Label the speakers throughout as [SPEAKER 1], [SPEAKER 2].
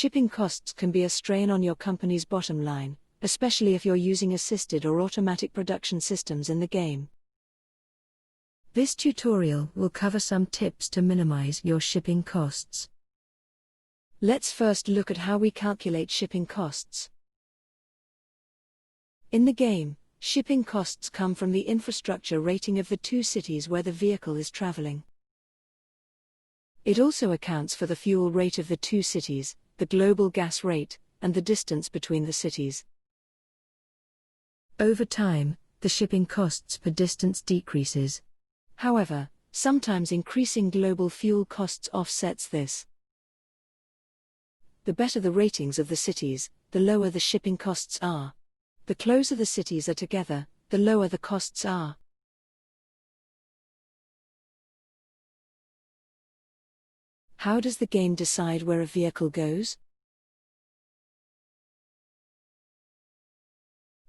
[SPEAKER 1] Shipping costs can be a strain on your company's bottom line, especially if you're using assisted or automatic production systems in the game. This tutorial will cover some tips to minimize your shipping costs. Let's first look at how we calculate shipping costs. In the game, shipping costs come from the infrastructure rating of the two cities where the vehicle is traveling. It also accounts for the fuel rate of the two cities, the global gas rate, and the distance between the cities. Over time, the shipping costs per distance decreases. However, sometimes increasing global fuel costs offsets this. The better the ratings of the cities, the lower the shipping costs are. The closer the cities are together, the lower the costs are. How does the game decide where a vehicle goes?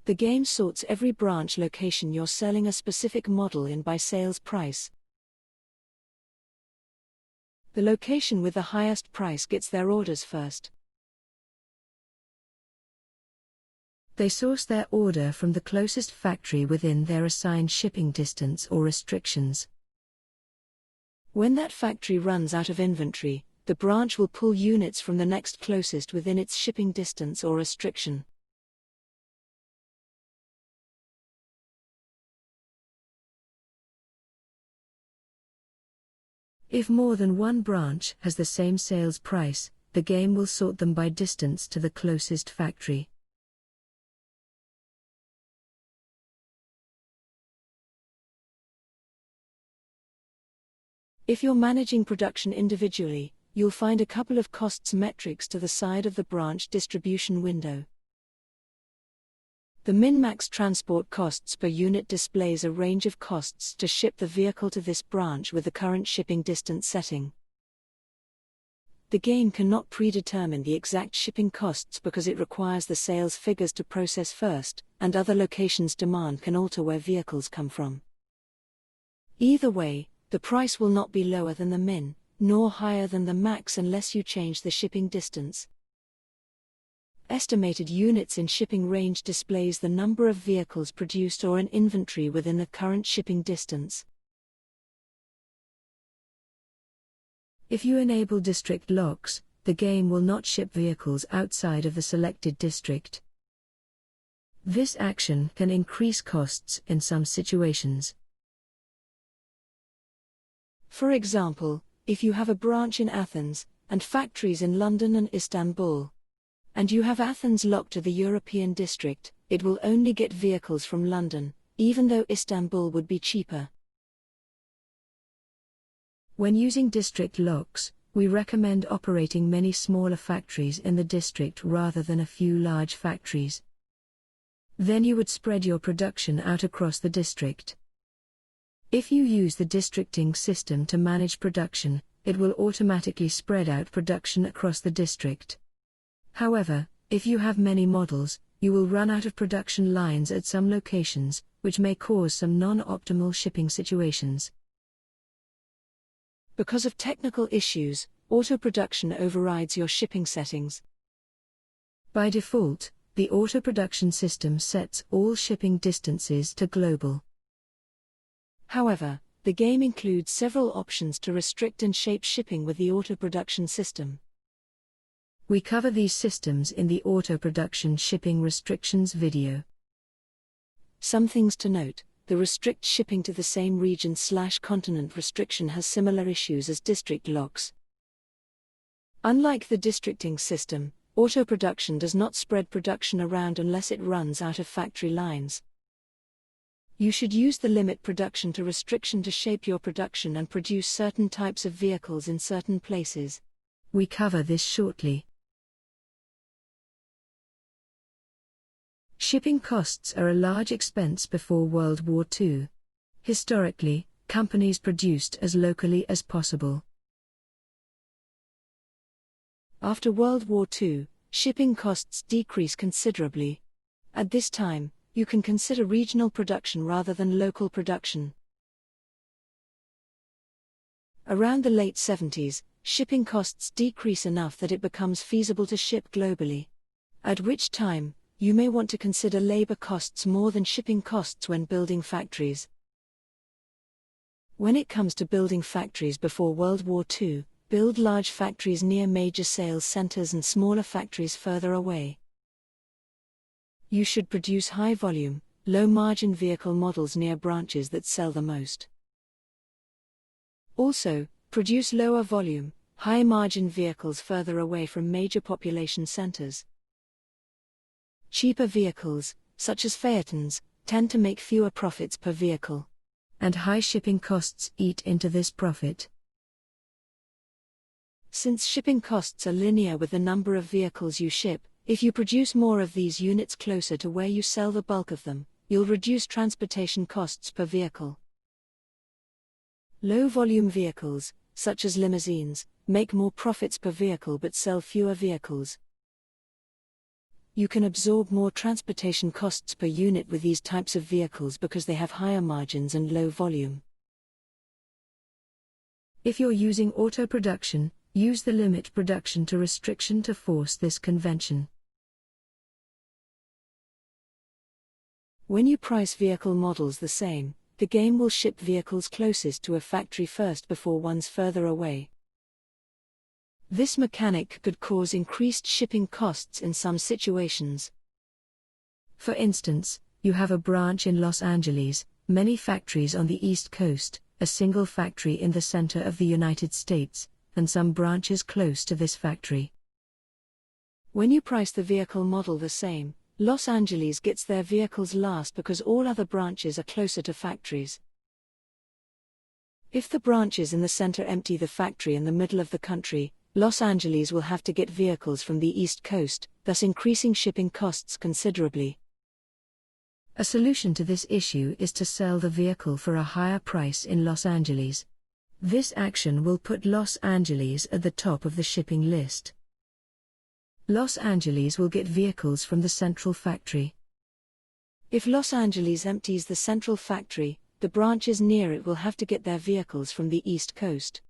[SPEAKER 1] The game sorts every branch location you're selling a specific model in by sales price. The location with the highest price gets their orders first. They source their order from the closest factory within their assigned shipping distance or restrictions. When that factory runs out of inventory, the branch will pull units from the next closest within its shipping distance or restriction. If more than one branch has the same sales price, the game will sort them by distance to the closest factory. If you're managing production individually, you'll find a couple of costs metrics to the side of the branch distribution window. The min-max transport costs per unit displays a range of costs to ship the vehicle to this branch with the current shipping distance setting. The game cannot predetermine the exact shipping costs because it requires the sales figures to process first, and other locations' demand can alter where vehicles come from. Either way, the price will not be lower than the min, nor higher than the max unless you change the shipping distance. Estimated units in shipping range displays the number of vehicles produced or in inventory within the current shipping distance. If you enable district locks, the game will not ship vehicles outside of the selected district. This action can increase costs in some situations. For example, if you have a branch in Athens, and factories in London and Istanbul, and you have Athens locked to the European district, it will only get vehicles from London, even though Istanbul would be cheaper. When using district locks, we recommend operating many smaller factories in the district rather than a few large factories. Then you would spread your production out across the district. If you use the districting system to manage production, it will automatically spread out production across the district. However, if you have many models, you will run out of production lines at some locations, which may cause some non-optimal shipping situations. Because of technical issues, auto-production overrides your shipping settings. By default, the auto-production system sets all shipping distances to global. However, the game includes several options to restrict and shape shipping with the auto-production system. We cover these systems in the auto-production shipping restrictions video. Some things to note: the restrict shipping to the same region/continent restriction has similar issues as district locks. Unlike the districting system, auto-production does not spread production around unless it runs out of factory lines. You should use the limit production to restriction to shape your production and produce certain types of vehicles in certain places. We cover this shortly. Shipping costs are a large expense before World War II. Historically, companies produced as locally as possible. After World War II, shipping costs decreased considerably. At this time, you can consider regional production rather than local production. Around the late 70s, shipping costs decrease enough that it becomes feasible to ship globally. At which time, you may want to consider labor costs more than shipping costs when building factories. When it comes to building factories before World War II, build large factories near major sales centers and smaller factories further away. You should produce high-volume, low-margin vehicle models near branches that sell the most. Also, produce lower-volume, high-margin vehicles further away from major population centers. Cheaper vehicles, such as Phaetons, tend to make fewer profits per vehicle, and high shipping costs eat into this profit. Since shipping costs are linear with the number of vehicles you ship, if you produce more of these units closer to where you sell the bulk of them, you'll reduce transportation costs per vehicle. Low-volume vehicles, such as limousines, make more profits per vehicle but sell fewer vehicles. You can absorb more transportation costs per unit with these types of vehicles because they have higher margins and low volume. If you're using auto production, use the limit production to restriction to force this convention. When you price vehicle models the same, the game will ship vehicles closest to a factory first before ones further away. This mechanic could cause increased shipping costs in some situations. For instance, you have a branch in Los Angeles, many factories on the East Coast, a single factory in the center of the United States, and some branches close to this factory. When you price the vehicle model the same, Los Angeles gets their vehicles last because all other branches are closer to factories. If the branches in the center empty the factory in the middle of the country, Los Angeles will have to get vehicles from the East Coast, thus increasing shipping costs considerably. A solution to this issue is to sell the vehicle for a higher price in Los Angeles. This action will put Los Angeles at the top of the shipping list. Los Angeles will get vehicles from the central factory. If Los Angeles empties the central factory, the branches near it will have to get their vehicles from the East Coast.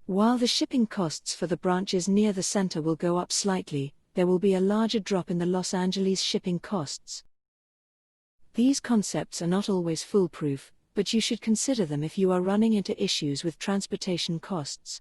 [SPEAKER 1] While the shipping costs for the branches near the center will go up slightly, there will be a larger drop in the Los Angeles shipping costs. These concepts are not always foolproof, but you should consider them if you are running into issues with transportation costs.